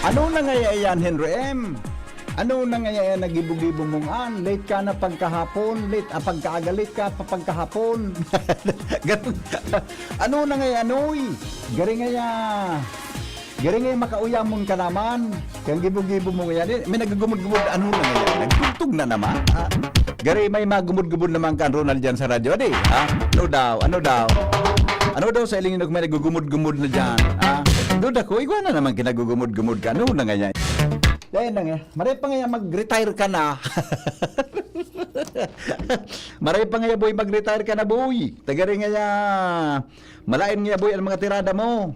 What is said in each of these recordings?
Ano na nga yan, Henry M? Ano na nga yan, nagibo-gibo mong late ka na pagkahapon, pagkaaga late ka pa pagkahapon. Ano na nga yan, anoy? Gari nga makauyamon ka naman. Kaya gibo-gibo mo yan. May nagagumod-gumod, ano na nga yan? Nagtugtog na naman. Gari may magumod-gumod naman ka, Ronald, dyan sa radyo. Adi, ano daw? Ano daw sa ilingin may nagugumod-gumod na dyan? Doon ako, igwa na naman kinagugumod-gumod ka. Ano na nga yan? Dahil na nga, maray pa nga mag-retire ka na. Maray pa nga boy, mag-retire ka na boy. Tagari nga malain nga boy ang mga tirada mo.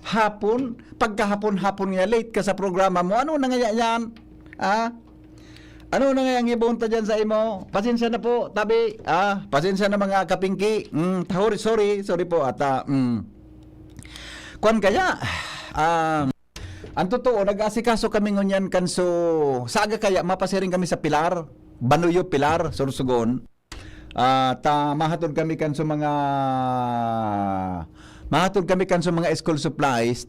Hapon, pagkahapon-hapon nga late ka sa programa mo. Ano na nga yan? Ano na nga yung ibunta dyan sa imo? Pasensya na po, tabi. Pasensya na mga kapingki. Sorry po. At, kuwan kaya, ang totoo, nag-asikaso kami ngunyan kanso, saga kaya, mapasiring kami sa Pilar, Banuyo Pilar, Sorsogon. Mahatod kami kanso mga school supplies,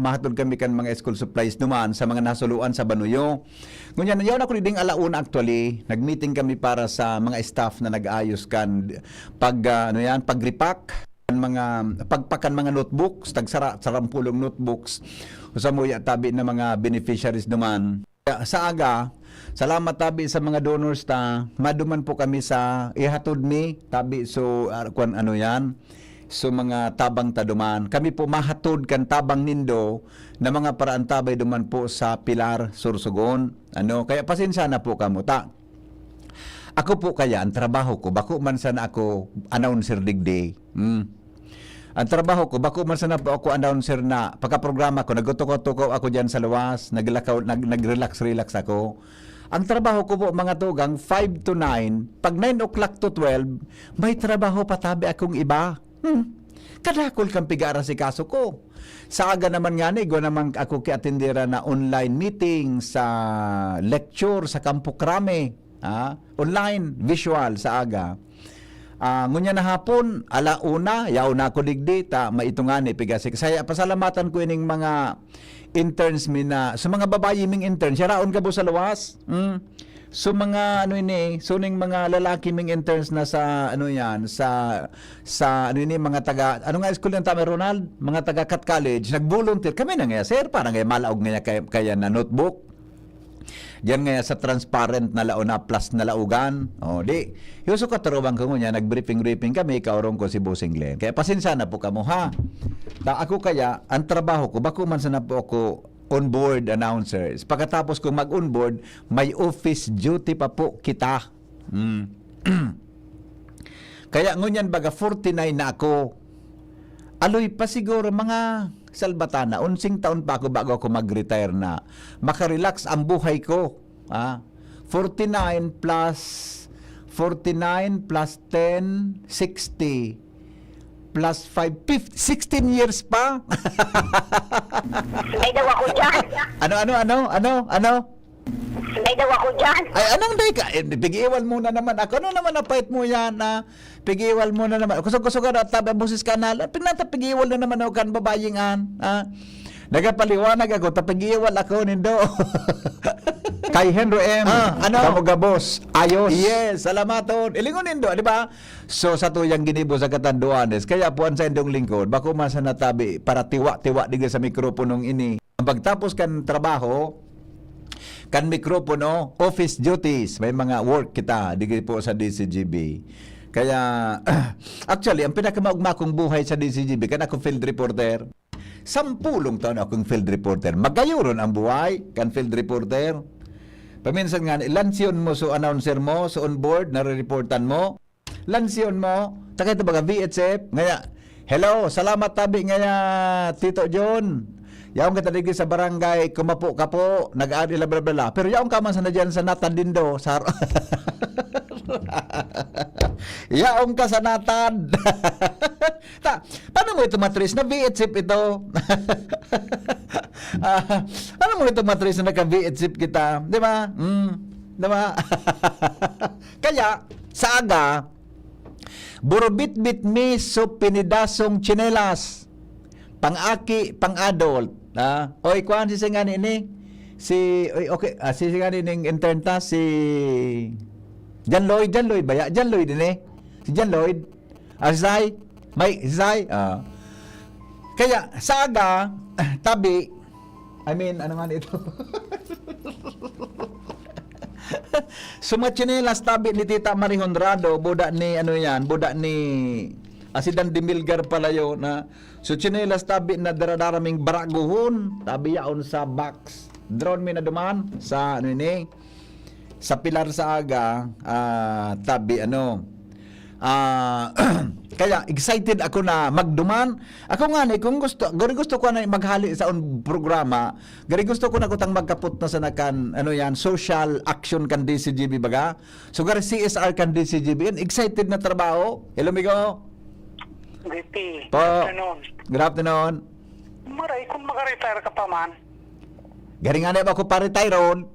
mahatod kami kan mga school supplies naman sa mga nasuluan sa Banuyo. Ngunyan, yun ako ding alauna actually, nag-meeting kami para sa mga staff na nag-ayos kan pag-repack, pagpakan mga notebooks, tag-sarampulong notebooks, sa muya tabi na mga beneficiaries naman. Sa aga, salamat tabi sa mga donors maduman po kami sa ihatod mi, tabi so, so mga tabang taduman. Kami po mahatod kan tabang nindo na mga paraan tabay duman po sa Pilar, Sorsogon. Kaya pasensya na po kamo. Ako po kaya, ang trabaho ko, bako man sana ako announcer digday. Ang trabaho ko, bako man sana po ako announcer na pagka-programa ko, nagtuko-tuko ako dyan sa luwas, nag-relax ako. Ang trabaho ko po, mga tugang, 5 to 9, pag 9 o'clock to 12, may trabaho patabi akong iba. Kadakol kang pigara si kaso ko. Sa aga naman nga naman ako kiatindera na online meeting sa lecture sa Campo Crame. Online, visual sa aga. Ngunya na hapon, alauna, yaw na ako digdi, maitungani, pigasik. Saya, pasalamatan ko ining mga interns sa mga babayi ming interns, yaraon ka po sa luwas. So mga suning mga lalaki ming interns na sa mga taga, nga school yung tama Ronald? Mga taga Cat College, nag-volunteer kami na nga, sir, parang nga malaog nga kaya na notebook. Diyan nga sa transparent na launa plus na laugan. Yuso ka tarubang ko niya, nag-briefing kami, kaurong ko si Bossing Glenn. Kaya pasensya na po kamo ha. Ako kaya, ang trabaho ko, bako man sana po ako on-board announcers. Pagkatapos kong mag-on-board, may office duty pa po kita. Kaya ngunyan baga 49 na ako. Aloy pa siguro mga salbatana, 11 taon pa ako bago ako mag-retire na. Makarelax ang buhay ko. 49 plus 10, 60 plus 5, 16 years pa. May daw ako dyan. Ano? May daw ako dyan. Ay, anong day ka? Pigiiwal muna naman ako. Ano naman napait mo yan pigiiwal muna naman. Kusog-kusog ka na, tabi busis kanal. Pigiiwal na naman ako kan babayingan. Nagapaliwanag ako, tapigiiwal ako nindo. Kay Henry M. Kamuga boss. Ayos. Yes, salamaton. Ilingon nindo, di ba? So, sa tuyang ginibo sa katanduanes, kaya po ang sa indong lingkod, bako man sa natabi para tiwa-tiwa digay sa mikroponong ini. Pagtapos kan trabaho, kan mikropono, office duties, may mga work kita digay po sa DCGB. Kaya actually ang pinakamaugma kong buhay sa DCGB kan ako field reporter. 10 taon akong field reporter. Magayuron ang buhay kan field reporter. Paminsan nga lansyon mo so announcer mo so on board nare-reportan mo. Lansyon mo, taka ito baga VHF, ngaya, hello, salamat tabi ngaya Tito John. Yaong kita digi sa barangay, kumapo ka po, nag-aadi la bla bla. Pero yaong ka man sa nadyan sa Natan dindo, sa yaong ka sa Natan. Paano mo ito matris na VHF ito? Paano mo ito matris na naka-VHF kita? Di ba? Di ba? Kaya, sa aga, burubit-bit mi so pinidasong tsinelas. Pang-aki, pang-adult. Oy, kuan si singani ni. Okay, si singani ning intern ta si John Lloyd ba ya? John Lloyd ni. Si John Lloyd. Si Zai. Si Zai. Kaya sa aga tabi ano nga ito? Sumachinelas tabi ni Tita Marie Honrado, buda ni si Dan Dimilgar pala yun na so chinelas tabi na daradaraming baraguhon tabi yaon sa box drone mi na duman sa sa pilar sa aga tabi kaya excited ako na magduman. Ako nga ni kung gusto ko na maghali sa programa, gusto ko na kutang magkaput na sa nakan social action kan DCGB baga. So gari CSR kan DCGB, and excited na trabaho. Hello migo. VP, Po. good afternoon. Good afternoon. Maray, kung makaretire ka pa man, Gari nga na ba ako pa-retire ron?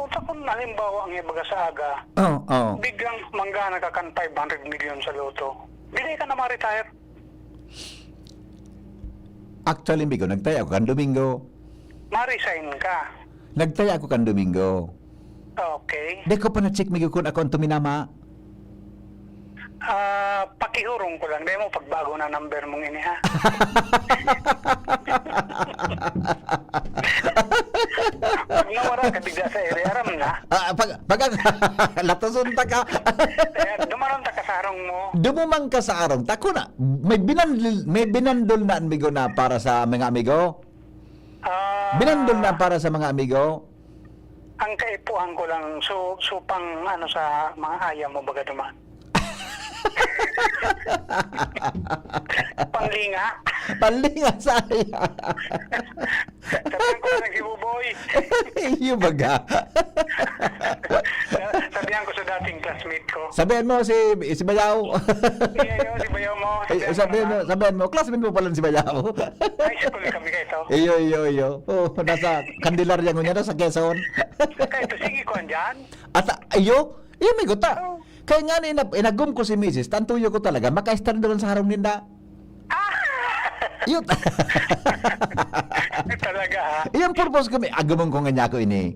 punta kung halimbawa ang ibaga sa aga, biglang manggana ka kan 500 million sa loto. Bili ka na ma-retire. Actually, migo, nagtaya ako kan Domingo. Ma-resign ka. Nagtaya ako kan Domingo. Okay. Di ko pa na-check migo kung ako ang tuminama. Pakihurong ko lang. Di mo pagbago na number mong ini ha. Pag nawara ka bigla sa ere, aram na. Pag latason ta ka. Dumaron ta ka sa harong mo. Dumumang ka sa arong. Tako na. May binandol na amigo na para sa mga amigo. Binandol na para sa mga amigo. Ang kaipuhan ko lang, supang sa mga aya mo baga duman. Panglinga. Palinga saya. Sabihan ko na si Buboy. Iyo baga. Sabihan ko sa dating classmate ko. Sabihan mo si Bayaw. Iyo, si Bayaw mo. Sabihan mo, classmate mo pala si Bayaw. High school kami kayo. Iyo. Nasa Candelaria ngunya na sa Quezon. Kaya ito, sige ko andyan. At iyo may guta. Kaya nga inagum ko si Mrs. Tantuyo ko talaga, maka-stand doon sa harong ninda. Yun. Talaga ha. Iyan purpose ko, agumong ko nga niya ako ini.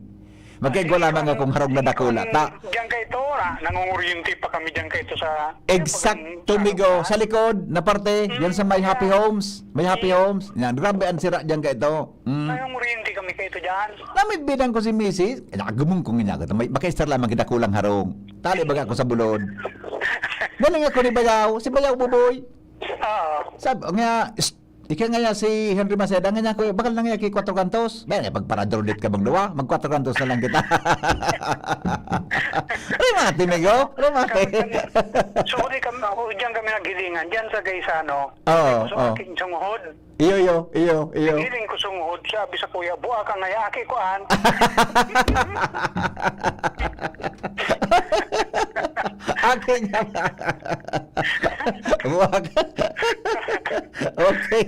Magkaigo lamang akong harong na dakula. Diyan kayo ito, nangunguriente pa kami diyan kayo ito sa... Exacto, migo. Sa likod na parte, yan sa may Happy Homes. May Happy Homes. Yan, grabe ang sira diyan kayo ito. Nangunguriente kami kayo ito diyan. Namibidang ko si Mrs. Agumong ko nga niya ako. Maka-star lamang kita kulang harong. Tali baga ako sa bulod. Galing ako ni Bayaw. Si Bayaw Buboy. Sabi nga, ika nga si Henry Maceda nga niya ko, bakal lang niya kay 4 kantos. Bayan, pagparador dit ka bang duwa, mag 4 kantos na lang kita. Rumati, migo. Rumati. So, diyan kami naghilingan. Diyan sa Gaisano. So, aking sunghod. Iyo. Hiling ko sunghod. Sabi sa kuya, buha ka nga yaki ko, an. Akin nga. Buwag. Okay.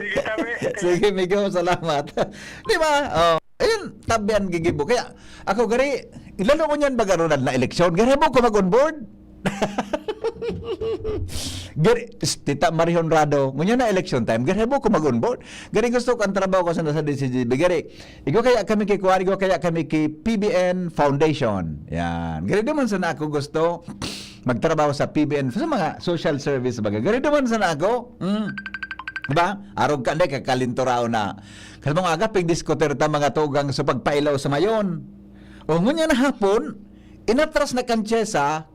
Sige, migo, salamat. Di ba? Ayun, tabian gigibo. Kaya, ako gari, lalo ko niyan baga Ronald na eleksyon, gari mo ko mag-on board. Gari, Tita Marie Honrado, ngunya na election time, gari mo ko mag-on board. Gari gusto ko ang trabaho ko sa DCGB. Gari, igo kaya kami kay Kuwari, igo kaya kami kay PBN Foundation. Yan. Gari naman sana ako gusto magtrabaho sa PBN, sa mga social service baga. Gari naman sana ako. Diba? Arog ka, kakalinturao na. Kasi mga aga, pigdiskuter ta mga tugang sa pagpailaw sa mayon. O ngunya na hapon, inatras na kansyesa,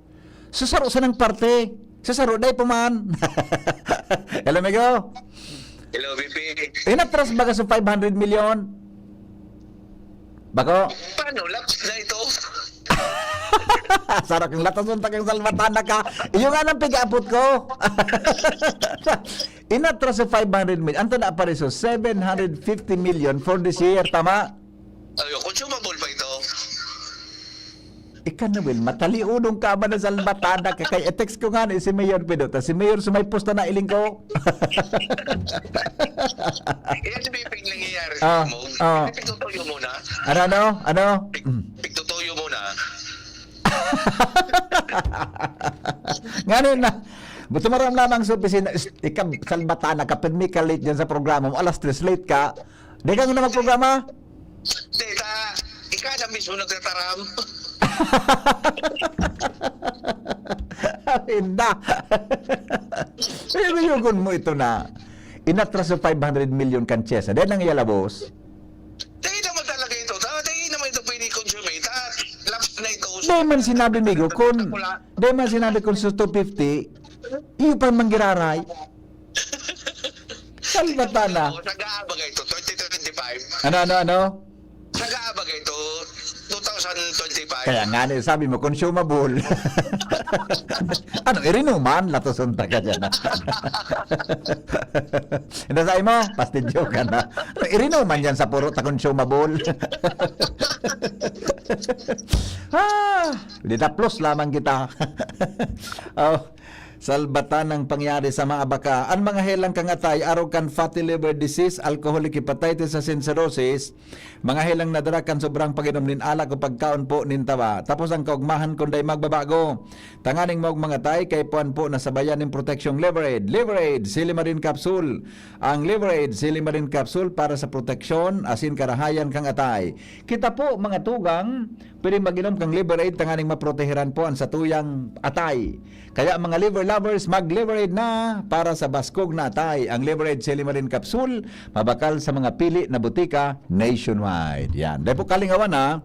susaro sa ng parte. Susaro, day puman. Hello, amigo. Hello, VP. Inatras ba ka sa 500 million? Bako? Paano? Laps na ito? Sarap yung latas ng tagang salvatana ka. Iyo nga nang pig-apot ko. Inatras sa 500 million. Anto na pa rin so 750 million for this year. Tama? Consumable pa ito. Ika na, Will, mataliunong ka ba na salvatana ka? Kaya text ko nga si Mayor Pedota. Si Mayor sumay posta na iling ko. Yan si VP yung nangyayari Ah, mo. ah. Pigtutuyo muna. Ano? Pigtutuyo muna. Ngayon na. Buto maram lamang sa opisina. Ikaw, salbatana ka. Pwede ka late dyan sa programa mo. Alas 3 late ka. Di ka na magprograma? Tita, ikaw na mismo nagtataram. Hindi. Pero yugon mo ito na. Inatras sa 500 million kanchesa. Dahil nang yalabos. Dahil naman talaga ito. Dahil naman ito pwede consume. Laps na ito. Dahil man sinabi, Migo, dahil man sinabi kung sa 250, iyo pa manggiraray. Salbatana. Nag-aabaga ito, 2025. Ano? Nag-aabaga ito, 2025. Kaya nga, sabi mo, consumable. Ano, irinuman, latosunta ka dyan. Hindi sabi mo, pastidyo ka na. Ano, irinuman yan sa puro ta consumable. Hindi na plus lamang kita. Salbatan ng pangyari sa mga baka. Ang mga helang kangatay, araw kan fatty liver disease, alcoholic hepatitis sa cirrhosis, mga helang nadara kan sobrang paginom nin alak o pagkaon po nin tawa. Tapos ang kaugmahan kunday magbabago. Tanganing mo mga tay, kay puan po nasabayan ng proteksyong liver aid. Liver aid, silimarin capsule. Ang liver aid, silimarin capsule para sa proteksyon, asin karahayan kang atay. Kita po mga tugang, pwede maginom kang liver aid, tanganing maproteheran po ang sa tuyang atay. Kaya mga liver lovers, mag-liver aid na para sa baskog na atay. Ang liver aid silimarin capsule, mabakal sa mga pili na butika nationwide. Yan. Dahil po kalingawan na,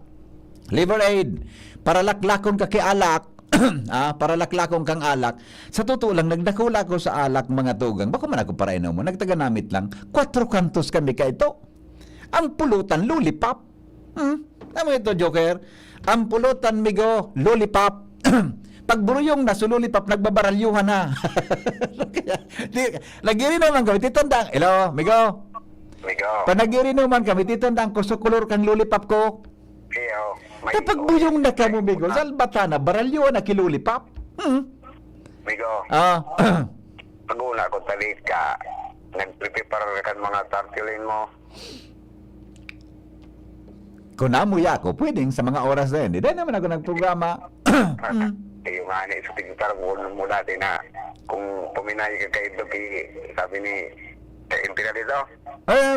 liver aid, para laklakon ka kay alak, para laklakon kang alak. Sa totoo lang, nagdakula ko sa alak mga tugang. Baka man ako para inom mo, nagtaganamit lang. 4 kantos kami ka ito. Ang pulutan, lollipop. Tama ito, Joker. Ang pulutan, Migo, lollipop. Pagburuyong na sululipap, nagbabaralyuhan na. Nagiri naman kami, titandang, hello, Migo. Migo. Panagiri naman kami, titandang, kusukulor kang lollipop ko. Iyo. Kapag buyong na ka mo, Migo, salbatana, baralyuhan na kilulipap. Migo. Pag una ko talit ka, nagprepare ka mga tartilin mo. Kung namuya ako, pwedeng sa mga oras na yun. Hindi naman ako nagprograma. Yung nga sa tigtar mo dati na kung puminay ka kay Doki, sabi ni Impira dito. Ay,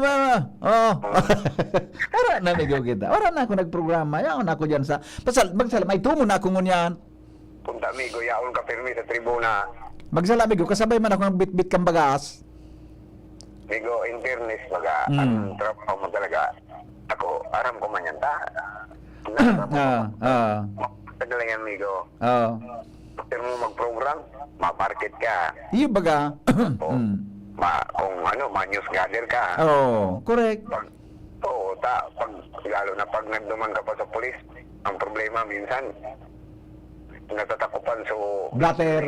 Ora na Migo kita. Ora na ako nagprograma. Yaon ako dyan sa... Magsala, may tumo na ako ngunyan. Punta Migo, yaon ka permi sa tribuna. Magsala, Migo, kasabay man ako ng bit-bit kang bagas. Migo, in fairness, baga, ang trabaho mo talaga. Ako, aram ko man yan ta. Tagal yan, Migo. Pero mo mag-program, ma-market ka. Iyo baga. Kung ma-news gather ka. Correct. Lalo na pag nagduman ka pa sa polis, ang problema minsan, natatakupan so... Blatter.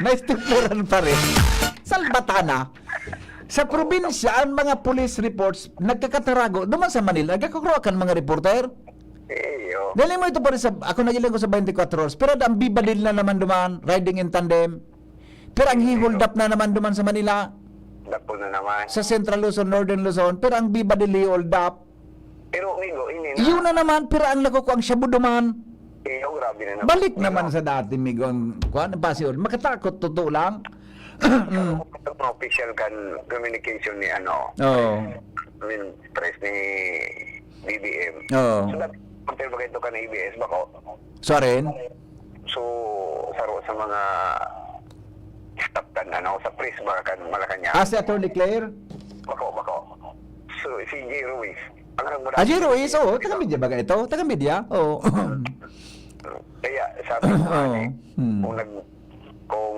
Naistipluran pa rin. Salbatana. Sa probinsya, ang mga police reports, nagkakatarago. Duman sa Manila, nagkakakurokan mga reporter. Dali mo ito pa rin sa, ako nagilang ko sa 24 hours, pero ang bibadil na naman duman, riding in tandem. Pero ang hihold up na naman duman sa Manila. Dapo na naman. Sa Central Luzon, Northern Luzon, pero ang bibadil hihold up. Pero Migo, ini na. Yun na naman, pero ang lako ko ang shabu duman. Grabe na naman. Balik naman sa dati, Migo, ang kuhan, pasyon. Makatakot, totoo lang. Official kan communication ni I mean, press ni BBM. So, compare ba ito ka na ABS, bako? Sorry? So, saro sa mga staff kan, sa press, baka kan Malacanang. Si Attorney Claire? Bako. So, si J. Ruiz. J. Ruiz, taga-media ba ito? Taga-media? Kaya, sabi ko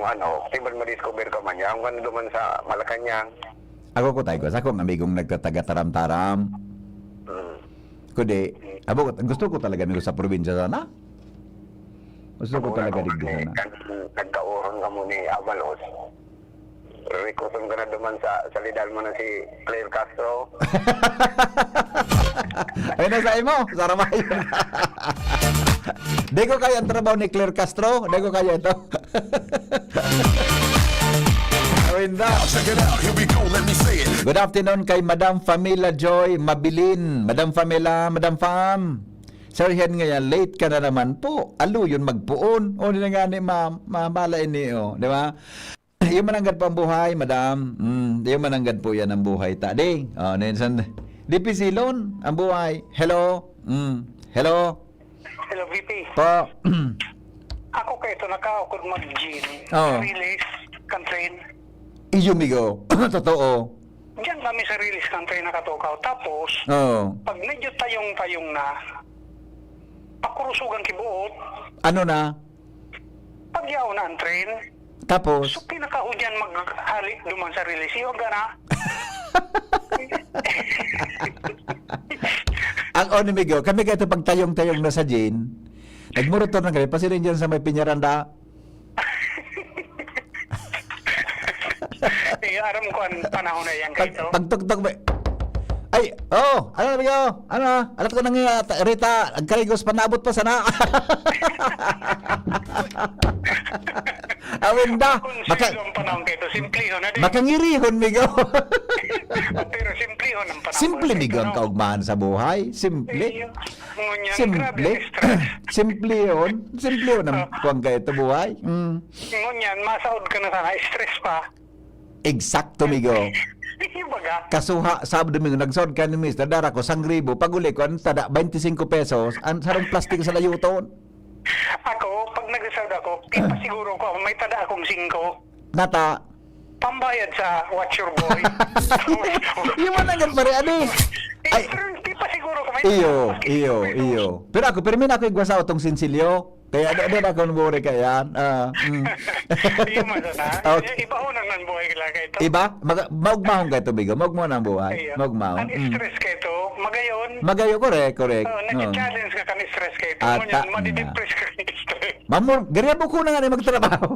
tiban ma-discover ka man yan, kung duman sa Malacanang. Ako ang amigong nagtataga-taram-taram. Kundi, gusto ko talaga nito sa probinsya sana. Gusto ko talaga dito sana. Nagkauron ka mo ni Avalos. Rekusong ka na duman sa salidal mo na si Claire Castro. Ay, nasa mo, saramayon. Di ko kaya ang trabaho ni Claire Castro. Di ko kaya ito. Good afternoon kay Madam Famila Joy Mabilin. Madam Famila, Madam Fam. Sir Hen nga late ka na naman po. Alo yun magpuon. O, hindi na nga ni mamala ini, di ba? Yung mananggad po ang buhay, madam. Yung mananggad po yan ang buhay. Tadi. Oh, Nelson. DPC loan ang buhay. Hello. Hello. Hello, VP. Po. Ako kayo ito, nakaukod mag-gym. Oo. Release, kantrain. Iyumigo. Totoo. Diyan kami sa release kantrain nakatukaw. Tapos, Oh. pag medyo tayong-tayong na, pakurusugan kibuot, Ano na? pagyaw na ang train, Tapos. so pinakahudyan maghalik duman sa release. Yung gana. Ang onimigo, kami kayo pag tayong-tayong na sa gin, nagmurotor na kami, pasilin dyan sa may pinyaranda. Aram ko ang panahon na yan kayo. Pagtugtog ba? Ay, ano amigo? Ano? Alat ko nang Rita, ang karigos panabot pa sana. Awinda. Kung sino ang panahon kayo, simplihon na din. Makangirihon, migo. Pero simplihon ang panahon. Simple, migo, ang kaugmahan sa buhay. Simple. Ngunyan, grabe Simple. ang stress. Simple yun. Simple yun ang kuwang kayo ito buhay. Ngunyan, masaod ka na sana, stress pa. Eksakto, migo. Ibaga. Kasuha, Sabado Domingo, nagsod ka ni Mr. Dara ko, 1,000. Pag-uli ko, ang tada, 25 pesos. Ang sarong plastic sa layuton. Ako, pag nag-reserve ako, ipasiguro ko, may tada akong 5. Nata. Pambayad sa Watch Your Boy. Yung mananggap pa rin, ano Ay, Ipasiguro ko, may iyo. Pero ako, pero min ako igwasa itong sinsilyo. Kaya doon ako naburi ka yan. Iyo mo na. Okay. Iba ho nang buhay kila kayo ito. Iba? Maugmahon ka ito, Bigo. Maugmahon ang buhay. Maugmahon. Ang stress kayo ito, magayon. Magayo, correct. Nag-challenge ka ka stress kayo ito. Ata Ngunyan, na. madidepress ka ni stress. Mamor, ganyan ko na nga na magtrabaho.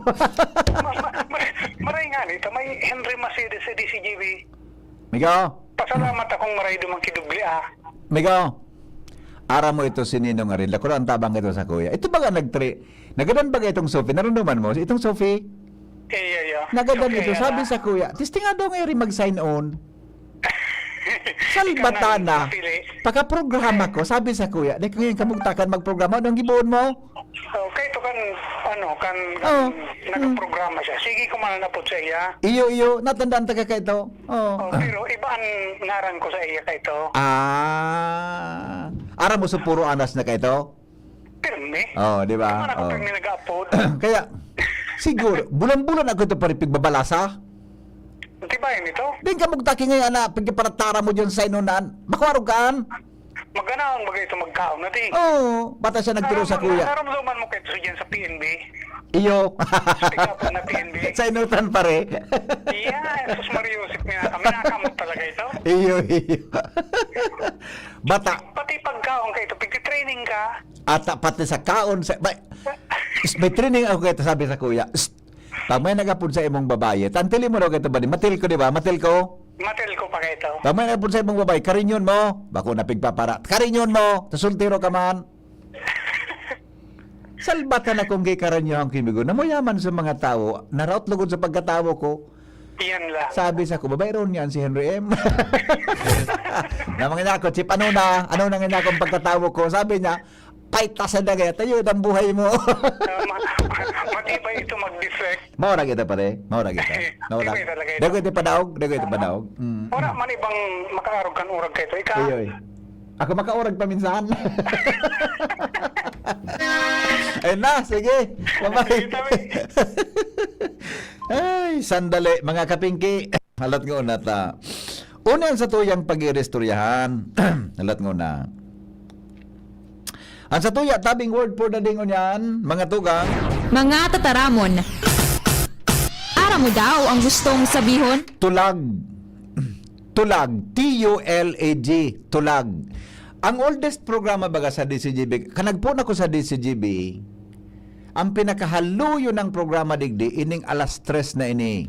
Maray nga nito, may Henry Mercedes sa DCGB. Migo, Pasalamat akong maray dumang kidubli Migo. Ara mo ito si Ninong Aril. Ako ang tabang ito sa kuya. Ito ba nga nagadan ba itong Sophie? Narunduman mo? Itong Sophie? Yeah. Nagadan Okay, ito. Sabi sa kuya, tisting nga daw ngayon mag-sign on. Salbata na. Pagka-programa ko, sabi sa kuya, di ngayon kamugtakan mag-programa. Anong gibuon mo? Okay, ito kan Oh. nag-programa siya. Sige, kumananapot sa iya. Iyo. Natandaan taga ka ito. Pero iba ang ngaran ko sa iya ka ito. Ara mo sa puro anas na ka ito? Pirme. Di ba? Naman ako kami nag-upload. Kaya, siguro, bulan-bulan ako ito paripig babalasa. Diba yun ito? Din ka mugtaki ngayon na pagkiparatara mo dyan sa inunan. Makwarog kaan. Maganaon ba ito magkaon na di? Bata siya nagturo sa kuya. Naramdaman mo kayo dyan sa PNB? Iyo. Tigapon na PNB? Sa inutan pare. Yeah, sus Mariusip niya. Kami nakamot talaga ito. Iyo. Bata. Pati pagkaon kayo ito, pagka-training ka. At pati sa kaon. May training ako kayo sabi sa kuya. Pag may nagapun sa imong babae, tantili mo daw kayo ba? Matil ko, di ba? Matil ko. Matel ko pa kayo ito. Pag may nagapun sa imong babae, karinyon mo. Bako na pigpapara. Karinyon mo. Tasultiro ka man. Salbatan akong gay karanyo ang kimigo. Namuyaman sa mga tao. Naraot lugod sa pagkatawo ko. Yan lang. Sabi sa ko, babae ron yan si Henry M. Namangin ako, Chip, ano na nga akong pagkatawo ko? Sabi niya, paita sa dagay, tayo ang buhay mo. Matibay ito mag-defect. Maura kita pare, maura kita. Maura. Tibay talaga ito. Dago ito padaog. Wala man ibang makaarog kan urag kayo ito. Ika. Ayoy. Ako makaurag pa minsan. Ayun na, sige. Bye-bye. Ay, sandali, mga kapingki. Halat nga una ta. Una sa tuyang pag-irestoryahan. Halat nga una. Ang sa tuya, tabing word for the dingon yan, mga tugang. Mga tataramon. Ara mo daw ang gustong sabihon? Tulag. T-U-L-A-G. Tulag. Ang oldest programa baga sa DCGB, kanagpon ako sa DCGB, ang pinakahaluyo ng programa digdi, ining alas 3 na ini.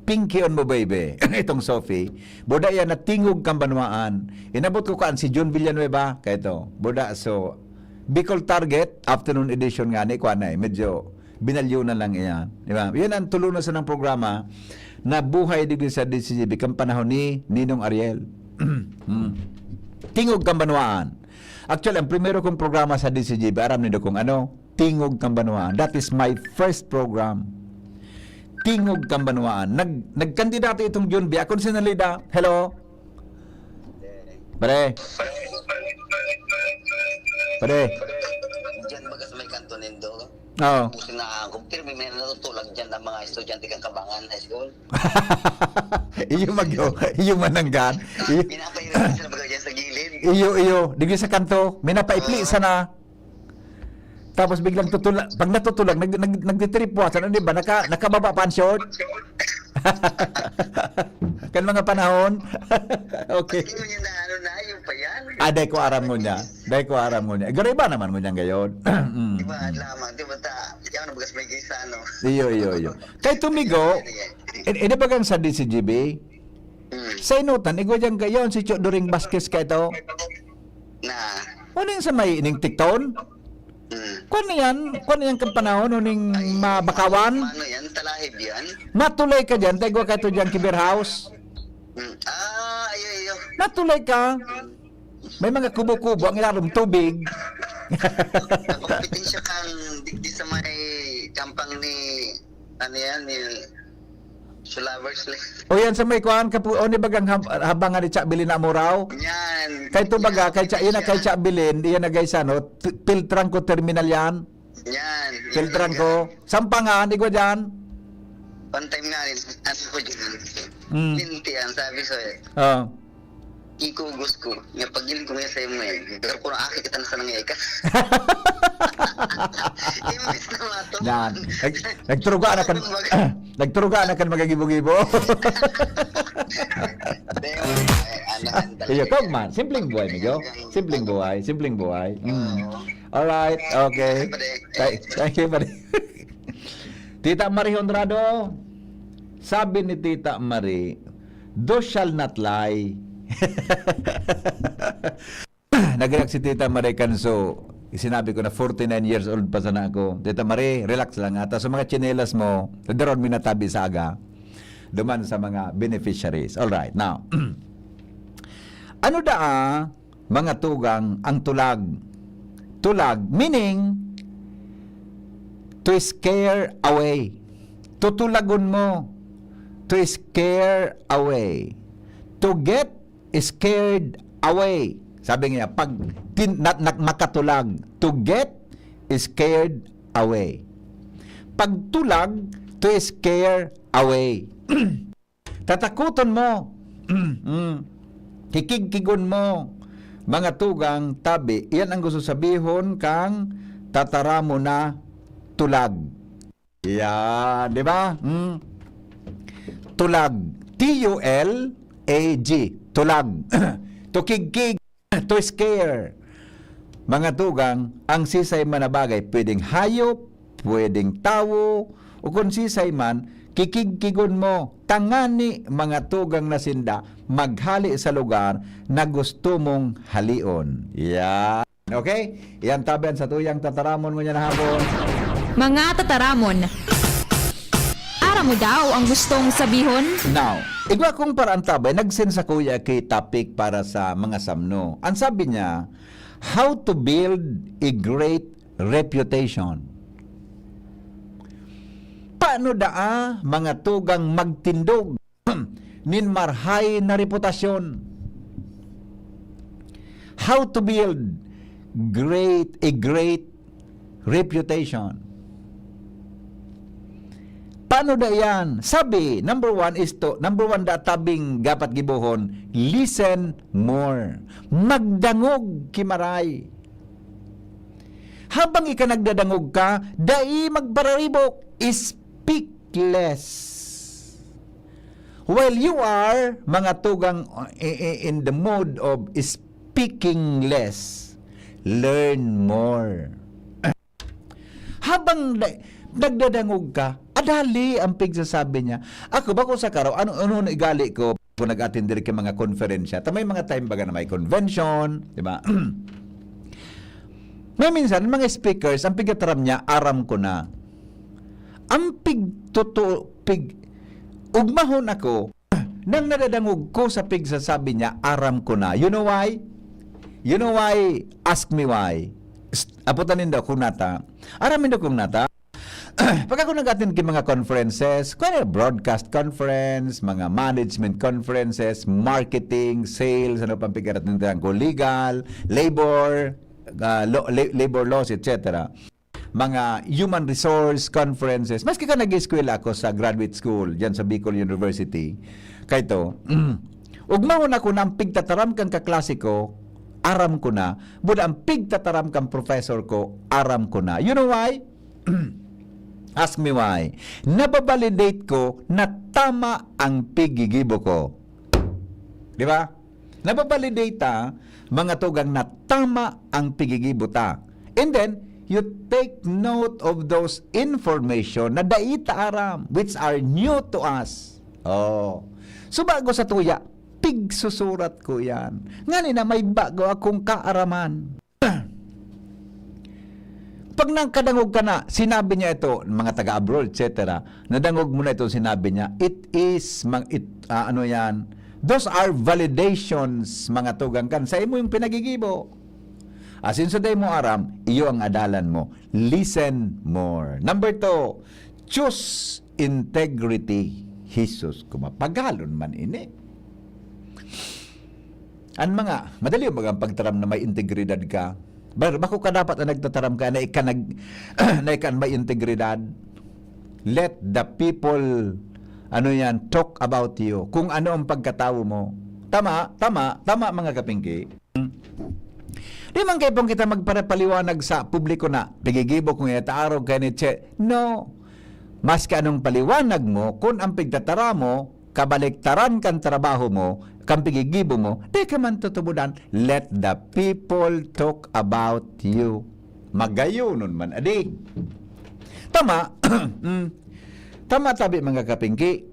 Pinky on mo baby. Itong Sophie. Boda yan na tingog kang banwaan. Inabot ko kaan si John Villanueva. Kaya ito. Boda so, Bicol Target, afternoon edition nga ni Kwanay. Medyo binalyo na lang iyan. Diba? Yan ang tulunan sa ng programa na buhay digdi sa DCGB kang panahon ni Ninong Ariel. Tingog kang banwaan. Actually, ang primero kong programa sa DCGB, aram niyo kung ano? Tingog kang banwaan. That is my first program. tingog Kambanwaan. Nagkandidato itong John B. Akong sinalida. Hello? Pare. Diyan baga sa may kanto nindo. Oo. Pusin na akong pero may natutulag dyan ng mga estudyante kang Kabangan High School. Iyo mananggan. Pinapahirapan sila baga dyan sa gilid. Iyo. Digli sa kanto. May napaipli sana. Tapos biglang tutulag. Pag natutulag, nagtitrip po. Sana, di ba? Nakababa pa ang short. Kan mga panahon. Okay. Hindi mo niya na ano na, yung pa yan. Day ko aram mo niya. Gano'n ba naman mo niya ngayon? Di ba, lamang, di ba ta, yan na bagas may gisa, no? Iyo. Kay tumigo, ini bagang sa DCGB, sa inutan, igwa dyan gayon, si Chok During Baskets ka ito. Na, Ano yung sa may ining tikton? Kung yan kang panahon, uning mabakawan, ano yan, talahib yan? matulay ka dyan, tayo ka ito dyan, Kiber House. Ayo. Natulay ka. May mga kubo-kubo, ang ilarong tubig. Nakupitin siya kang digdi sa may kampang ni, ano yan, ni Sulavers Lake. O yan sa may kuhaan, o ni bagang habang ni Chak Bilin na muraw. Yan. Kay to baga, kay Chak Bilin, iyan na guys, ano, filtran ko terminal yan. Yan. Filtran ko. Sampangan, igwa dyan. One time nga rin, ano ko dyan, lintian, sabi ko Oh. ikugos ko, nga pagiling ko nga sa'yo mo pero kung akit kita na sa nangyay ka. Imbis na mato. Yan. Nagturuga na kan magagibo-gibo. Iyo, kog man. Simpleng buhay, Migo. Simpleng buhay. Alright, okay. Thank you, buddy. Tita Marie Honrado, sabi ni Tita Marie, thou shall not lie. Nagreact si Tita Marie Canso. Sinabi ko na 49 years old pa sana ako. Tita Marie, relax lang ata. Sa mga tsinelas mo, daron minatabi sa aga. Duman sa mga beneficiaries. Alright, now. Ano daa mga tugang ang tulag? Tulag, meaning to scare away. Tutulagon mo. To scare away. To get scared away. Sabi niya, pag makatulag, to get scared away. Pagtulag, to scare away. Tatakuton mo. Kikig-kigon mo. Mga tugang tabi. Iyan ang gusto sabihon kang tatara mo na tulag. Yan, di ba? Tulag. T-U-L-A-G. Tulag. To kig-kig. To scare. Mga tugang, ang sisay man na bagay, pwedeng hayop, pwedeng tao, o kung sisay man, kikig-kigon mo, tangani mga tugang na sinda, maghali sa lugar na gusto mong halion. Yan. Okay? Yan tabihan sa tuyang tataramon mo niya na hapon. Mga tataramon, ara mo daw ang gustong sabihon? Now, igwa kong paraan tabay, nag-send sa kuya kay topic para sa mga samno. Ang sabi niya, how to build a great reputation. Paano daa mga tugang magtindog nin marhay na reputasyon? How to build a great reputation. Paano da yan? Sabi, number one da tabing gapat gibuhon, listen more. Magdangog kimaray. Habang ika nagdadangog ka, dai magbararibok, speak less. While you are, mga tugang, in the mode of speaking less, learn more. Habang nagdadangog ka, adali ang pigsasabi niya. Ako ba kung sa karaw, ano igali ko kung nag-attend diri kay mga konferensya? May mga time baga na may convention, di ba? May minsan, mga speakers, ang pigataram niya, aram ko na. Ang ugmahon ako, nang nadadangog ko sa pigsasabi niya, aram ko na. You know why? You know why? Ask me why. Aputan nindo kung nata. Aramin do kung nata. Pag ako nag-attend ng mga conferences, kaya broadcast conference, mga management conferences, marketing, sales, ano pang pigarating ko, legal, labor, labor laws, etc. Mga human resource conferences. Maski ka nag-eskwela ako sa graduate school dyan sa Bicol University. Kaya ito, ugmao na ko ng pigtataram kang kaklasiko, aram ko na. Buda ang pigtataram kang professor ko, aram ko na. You know why? Ask me why. Nababalidate ko na tama ang pigigibo ko. Di ba? Nababalidate ta, mga tugang na tama ang pigigibo ta. And then, you take note of those information na daita aram, which are new to us. Oh. So bago sa tuya, pigsusurat ko yan. Ngani na may bago akong kaaraman. Pag nang kadangog ka na, sinabi niya ito, mga taga-abroad, etc. Nadangog mo na ito, sinabi niya, ano yan, those are validations, mga tugang kan. Sa imo yung pinagigibo. Asin sa day mo aram, iyo ang adalan mo. Listen more. Number 2, choose integrity. Jesus, kumapagalon man ini. Ang mga, madali yung mga pagtaram na may integridad ka. Bako ka dapat na nagtataram ka na ikan may integridad. Let the people talk about you. Kung ano ang pagkatao mo. Tama mga kapingki. Di man kayo pong kita magparapaliwanag sa publiko na pigigibo kung itaarog kayo ni Che. No. Mas ka anong paliwanag mo, kung ang pigtatara mo, kabaliktaran kang trabaho mo, kang pigigibo mo, di ka man tutubudan. Let the people talk about you. Magayonon man, adik. Tama. Tama tabi mga kapingki.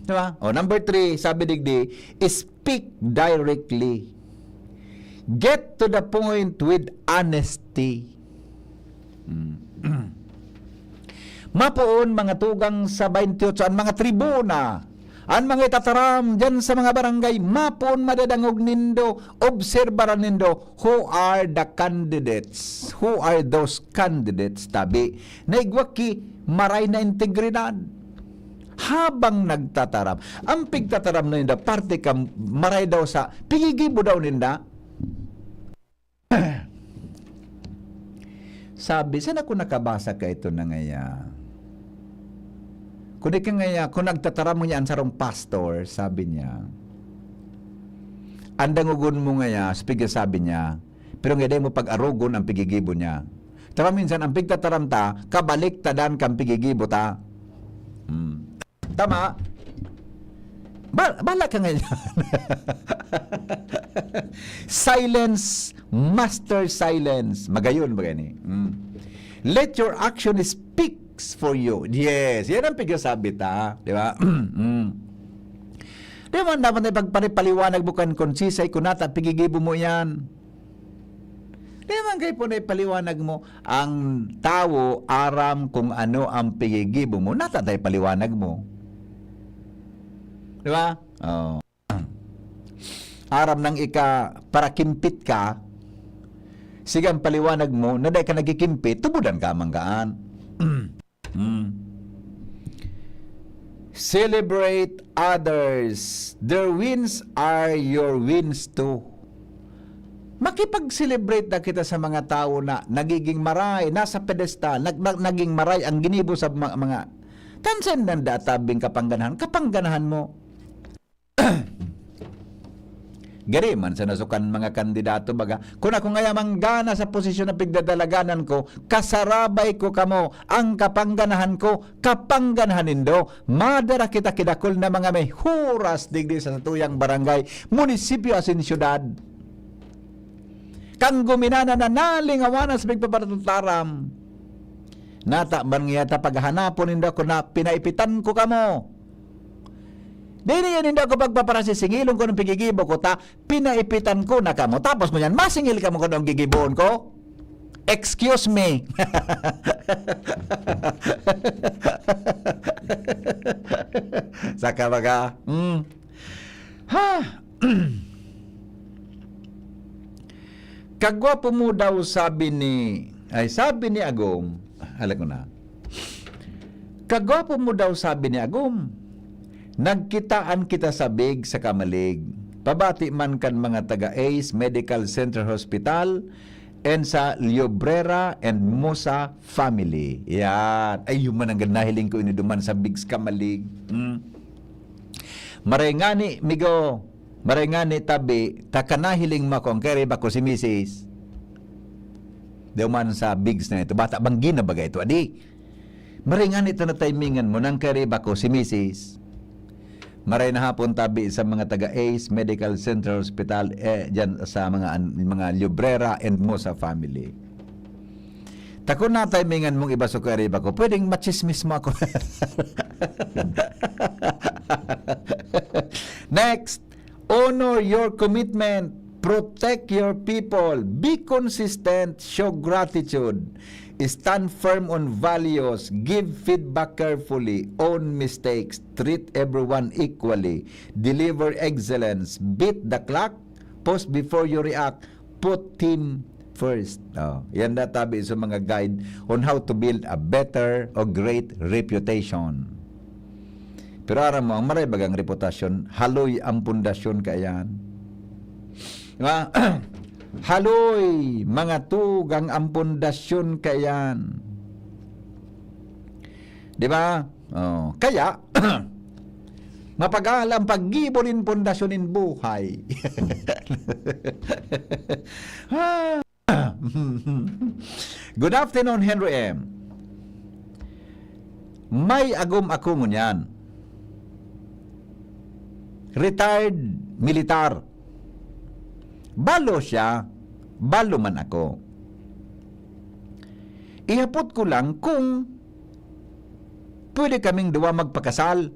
Diba? Number 3, sabi digdi, speak directly. Get to the point with honesty. Mapoon mga tugang sa 28 ang mga tribuna, ang mga itataram dyan sa mga barangay, mapoon madadangog nindo, obserbaran nindo, who are the candidates? Who are those candidates? Tabi, naigwaki, maray na integridad. Habang nagtataram, ang pigtataram na ninda, parte ka maray daw sa, pigigibo daw ninda. Sabi, saan ako nakabasa ka ito na ngaya? Kung nagtataram mo niya ang sarong pastor, sabi niya, andangugon mo ngaya, sabi niya, pero ngayon mo pag-arugon ang pigigibo niya. Tama minsan, ang pigtataram ta, kabaliktadan kang pigigibo ta. Tama? Bala ka ngayon. Silence, master silence. Magayon ba gani? Let your action speaks for you. Yes, yan ang pigsasabi ta. Di ba? Di ba dapat na pagpaliwanag bukan konsisay kunata pigigibo mo yan. Di ba kayo po na ipaliwanag mo ang tao aram kung ano ang pigigibo mo. Natatay paliwanag mo. Di ba? Oh. Aram nang para kimpit ka, sigang paliwanag mo, na dahil ka nagikimpit, tubudan ka manggaan. Celebrate others. Their wins are your wins too. Makipag-celebrate na kita sa mga tao na nagiging maray, nasa pedestal, naging maray ang ginibo sa mga tansan ng databing kapangganahan mo. Gari man sa nasukan mga kandidato baga, kung ako nga manggana sa posisyon na pigdadalaganan ko, kasarabay ko kamo, ang kapangganahan ko, kapangganahanin do, madara kita kidakol na mga may huras digdi sa tuyang barangay, munisipyo asin syudad. Kang guminana na nalingawanan sa pigpaparatutaram. Nata man ngayata paghanapon nindo ko na pinaipitan ko kamo. Dili yan hindi ako pagpaparasisingilong ko ng pigigibo ko ta, pinaipitan ko na kamo. Tapos mo yan, masingil ka mo ko ng gigiboon ko? Excuse me. Saka baga. Ha. Kagwapo mo daw sabi ni Agong, alam ko na. Kagwapo mo daw, sabi ni Agum. Nagkitaan kita sa big sa kamalig. Pabati man kan mga taga-ACE Medical Center Hospital and sa Llobrera and Musa family. Yan. Ay, yung manang nahiling ko iniduman sa big sa kamalig. Marengani, migo. Marengani tabi, takanahiling mo kung kere ba ko si Mrs. Duman sa bigs na ito. Bata bang ginabaga ito, adi? Marengani ito na timingan mo nang kere ba ko si Mrs. Maray na hapon tabi sa mga taga-ACE Medical Center Hospital dyan sa mga Llobrera and Musa family. Tako na timingan mong iba sa kere ba ko, pwedeng machismis mo ako. Next, honor your commitment. Protect your people. Be consistent. Show gratitude. Stand firm on values. Give feedback carefully. Own mistakes. Treat everyone equally. Deliver excellence. Beat the clock. Pause before you react. Put team first. Yan na tabi sa mga guide on how to build a better or great reputation. Pero aram mo, ang maray bagang reputasyon, haloy ang pundasyon kayan. Diba? Haloy, mga tugang ang pundasyon kayan. Diba? Kaya, mapag-alam pag-gibonin pundasyonin buhay. Good afternoon, Henry M. May agum ako ngunyan. Retired militar. Balo siya, balo man ako. Ihapot ko lang kung pwede kaming dua magpakasal.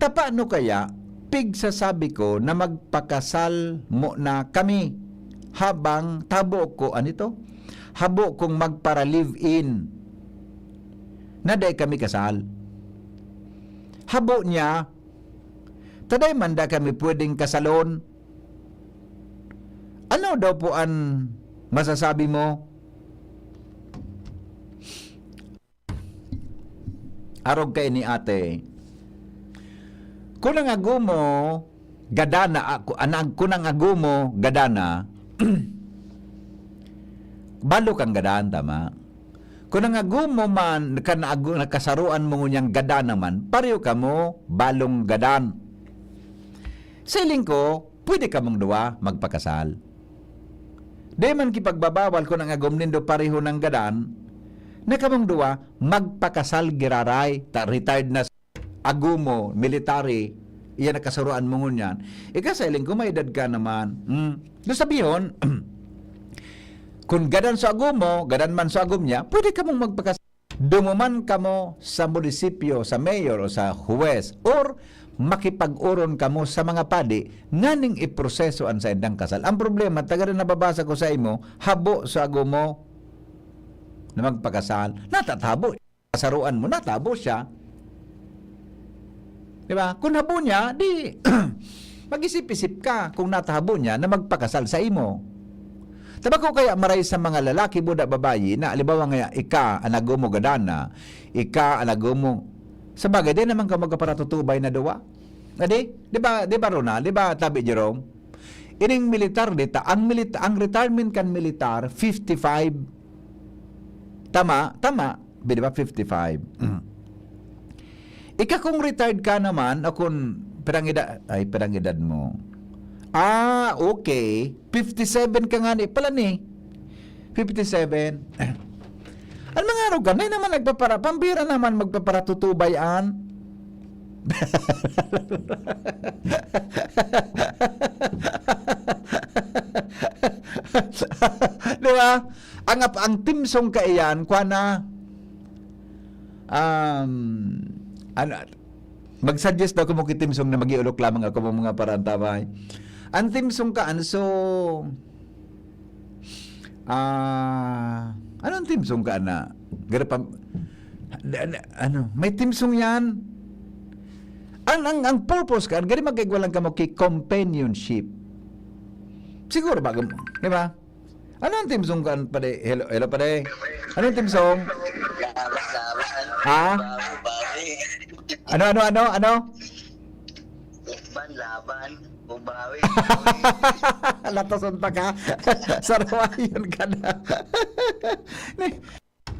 Tapano kaya pigsasabi ko na magpakasal mo na kami habang tabo ko, anito? Habo kong magpara live-in na day kami kasal. Habo niya, taday manda kami pwedeng kasalon. Ano daw po ang masasabi mo? Arog kay ni ate. Kunang agumo, gadana, kunang agumo, gadana, balo kang gadaan, tama? Kunang agumo man, nakasaruan mo niyang gadana man, pareho ka mo, balong gadan. Siling ko, pwede ka mong duwa magpakasal. Di man kipagbabawal ko ng agom nindo pareho ng gadan, na kamong duwa magpakasal giraray, retired na agumo, military, iyan nakasaruan mo ngunyan. Ikasiling ko, may edad ka naman. Doon sabihon, kung gadan sa agumo, gadan man sa agum niya, pwede ka mong magpakasal. Dumuman ka mo sa munisipyo, sa mayor o sa huwes, or makipag-uron ka mo sa mga padi nganing iproseso an sa indang kasal. Ang problema, taga rin nababasa ko sa imo, habo sa agumo na magpakasal, natatabo. Kasaruan mo, natabo siya. Diba? Kung habo niya, di mag-isip-isip ka kung natahabo niya na magpakasal sa imo. Taba ko kaya maray sa mga lalaki, buda, babayi, na alibawa nga, ika, anagomo gadana, ika, anagomo, sa bagay, di naman ka magkaparatutubay na duwa. Di ba, Rona? Di ba, Tabi Jerome? Ining militar dita, ang retirement kan militar, 55. Tama? Di ba, 55. Ika kung retired ka naman, o kung perang edad mo. Okay. 57 ka nga ni. Pala ni. 57. Ano mga araw ka? Nay naman nagpapara. Pambira naman magpaparatutubayan. Di ba? Ang timsong ka iyan, kwa na, mag-suggest daw ko mo kitimsong na mag-iulok lamang ako mga parantabay. Ang timsong ka, anong timsong ka na? May timsong yan. Ang purpose ka, gari magkaigwalang ka mo kay companionship. Siguro ba? Di ba? Anong timsong ka? Hello, pade. Anong timsong? Basta Ha? Bawi. Ano? Laban. Bubawi. Latason pa ka. Sarawayon ka na.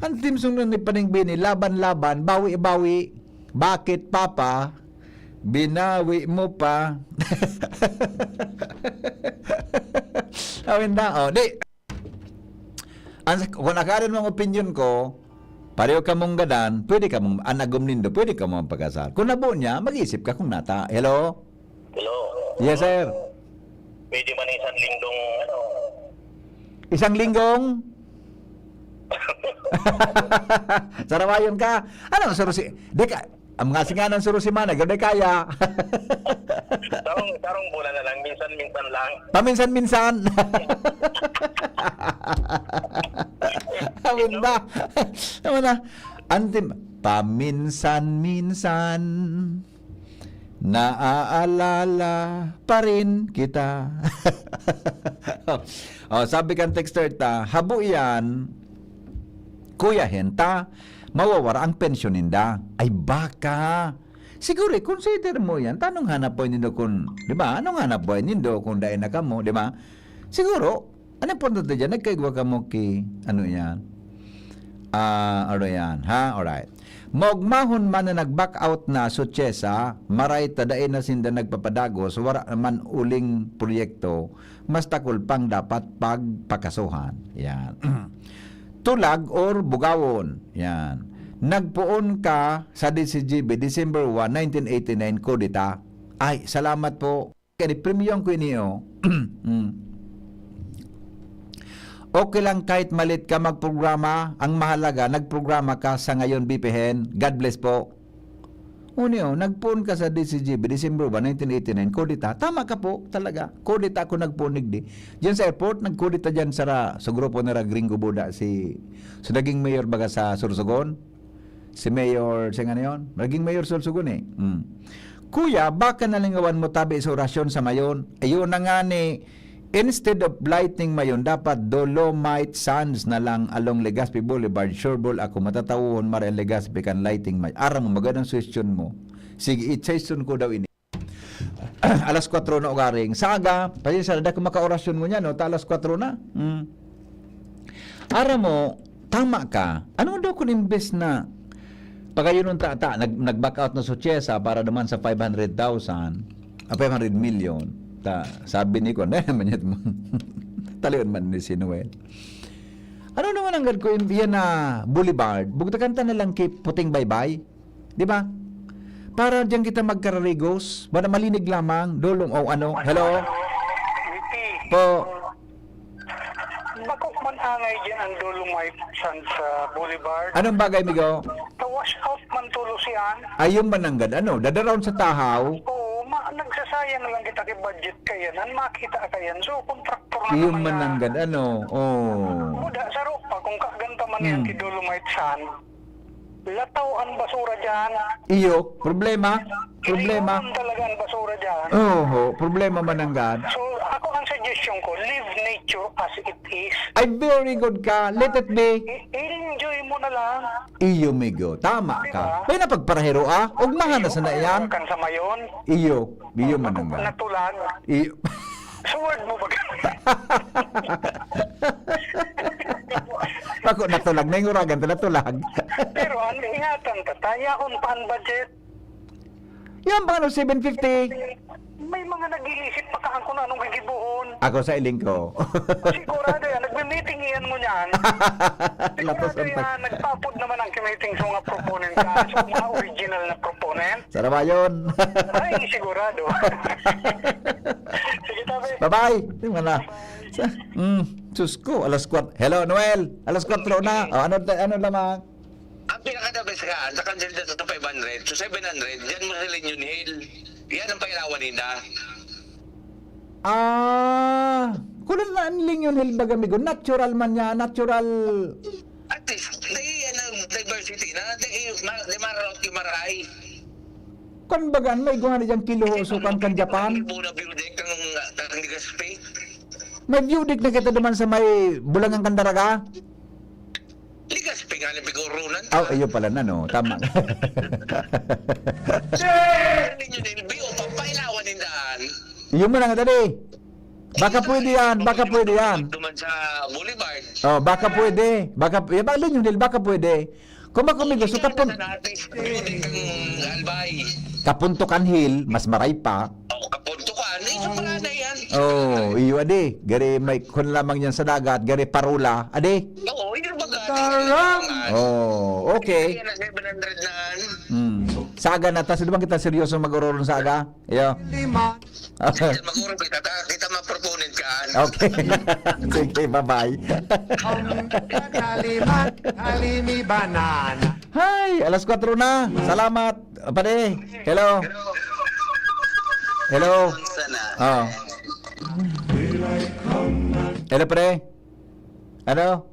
Ang team song nun ni Paningbini, laban-laban, bawi-bawi. Bakit, Papa? Binawi mo pa. Awin na, di. Kung nakaroon mong opinion ko, pareho ka mong gadan, pwede ka mong, anagom nindo, pwede ka mong pagkasal. Kung nabuo niya, mag-isip ka kung nata. Hello? Hello. Yes, sir. Pwede man isang linggong Isang linggong? Sarawayon ka. Ano, surusi? Di ka, ang mga singanan surusimana, gano'y kaya. tarong bulan na lang, minsan-minsan lang. Paminsan-minsan. Awin ba? Naman na. Antim, paminsan-minsan naaalala pa rin kita. Sabi kang texter ta, habo yan, Kuya Henta, mawawara ang pensyon ninda. Ay baka. Siguro, consider mo yan. Tanong hanap po nindo kung, di ba? Anong hanap po nindo kung dahil na ka mo, di ba? Siguro, anong punto na dyan? Nagkaigwa ka mo ki, ano yan? Ano yan, ha? Alright. Mogmahon man na nag-back out na so Chesa, maray tadain na sinda nagpapadagos, wala naman uling proyekto, mas takol pang dapat pagpakasuhan. Yan. Tulag or bugawon. Yan. Nagpuon ka sa DCGB December 1, 1989 kodita. Ay, salamat po. Kaya premium ko niyo. Okay lang kahit malit ka magprograma, ang mahalaga, nagprograma ka sa ngayon BPN. God bless po. Unyo, nagpuon ka sa DCGB, December 1, 1989, kodita. Tama ka po, talaga. Kodita ako nagpunig di. Diyan sa airport, nagkodita dyan sa grupo na Gringo Buda, sa naging mayor baga sa Sursogon. Si Mayor, siya nga na yun? Naging Mayor Sursogon eh. Kuya, baka nalingawan mo tabi sa orasyon sa mayon? Ayun na nga ni, instead of lighting mayon, dapat Dolomite Sands na lang along Legazpi Boulevard. Sureball ako matatawon mara Legazpi kan lighting mayon. Aram mo, magandang suggestion mo. Sige, i-suggestion ko daw ini. Alas 4 na ugaring. Saga, pasensya na kung maka-orasyon mo niya, no? Alas 4 na. Aram mo, tama ka. Ano daw kung imbes na pagayon nung nag-back out na Sochesa para naman sa 500,000, 500 million. Sabi ni ko, naman yun mo. Taliwan man ni si Noel. Ano naman ang ko yan na boulevard? Bugtakanta na lang kay Puting Baybay. Di ba? Para diyan kita magkararigos. Bada malinig lamang. Dolong o ano. Hello? Po. Bakok man angay dyan ang Dolomite Sands sa Boulevard. Anong bagay, Migo? Wash out man tulo siyan. Ayun mananggad. Ano? Dadaroon sa tahaw. Oo, nagsasayang lang kita kay budget kayan. Makita kayan. So, kontraktor na Ayun naman mananggad. Ano? Oh. Muda, sa ropa, kung kaganta man yan kay Dolomite Sands, lataw ang basura dyan. Iyo, problema. Problema. Iliwan talaga ang basura dyan. Oo, problema mananggad. So, ako ang suggestion ko, live nature as it is. Ay, very good ka. Let it be. I-enjoy mo na lang. Iyo, Migo. Tama ka. May napagparahero Ugmahan na sa na yan. Kan sa mayon. Iyo mananggad. Natulag. Iyo. Sa word mo ba? Ako natulag. Nanguragan natulag. Pero ang ingatan ka, tayaon pa ang budget. Yan ba 750? May mga nag-iisip pa kaan kung anong gigibuon. Ako sa iling ko. Sigurado yan, nagme-meeting iyan mo niyan. Sigurado yan, nagpapod naman ang meeting sa mga proponent ka. So, mga original na proponent. Sarap yun. Ay, sigurado. Sige, tabi. Bye-bye. Tingnan na. Sus ko, alas 4. Hello, Noel. Alas 4 na. Ano lamang? Ang pinaka-the best ka, sa cancel dito sa 500, so 700, dyan mo sa Union Hill. Yan ang pairawan nila. Kulang na anling yun, Hilbag amigo. Natural man niya, natural. At least, yan ang diversity na, di mararot yung maray. Kung bagan, may guha na dyan kiluhusukan kan Japan. Muna building ng Legazpi. May view deck na kita naman sa may Bulangang Kandaraga. Legazpi nga galing pigurunan. Oh, ayun pala na, no? Tama. Ninyo Neil, Bio, papailawan din daan. Yun mo na nga, dali. Baka pwede yan, baka pwede yan. Duman sa Boulevard. Oh, baka pwede. Baka, baka yun, baka pwede. Kung gusto Sa natin, building kang Albay. kapuntukan hill, mas maray pa. O, kapunto ka. Isa pala na yan. Oh, iyo ade. Gari may kun lamang yan sa dagat, gari parula. Ade. Oo, yun ba Oh, okay. Kaya na 700 na. Saga na ta, sino bang kita seryoso mag-uroron sa aga? Iyo. Sige, mag-urong kita ma-proponent ka. Okay. Sige, bye-bye. Hi, alas 4 na. Salamat. Pare. Hello. Hello. Sana. Oh. Hello, pre. Ano?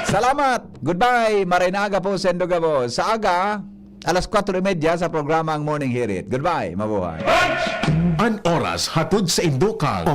Salamat. Goodbye. Marinaga po, Sendoga po. Sa aga, alas 4:30 sa programang Morning Hirit. Goodbye. Mabuhay. An oras hatod sa Indokal.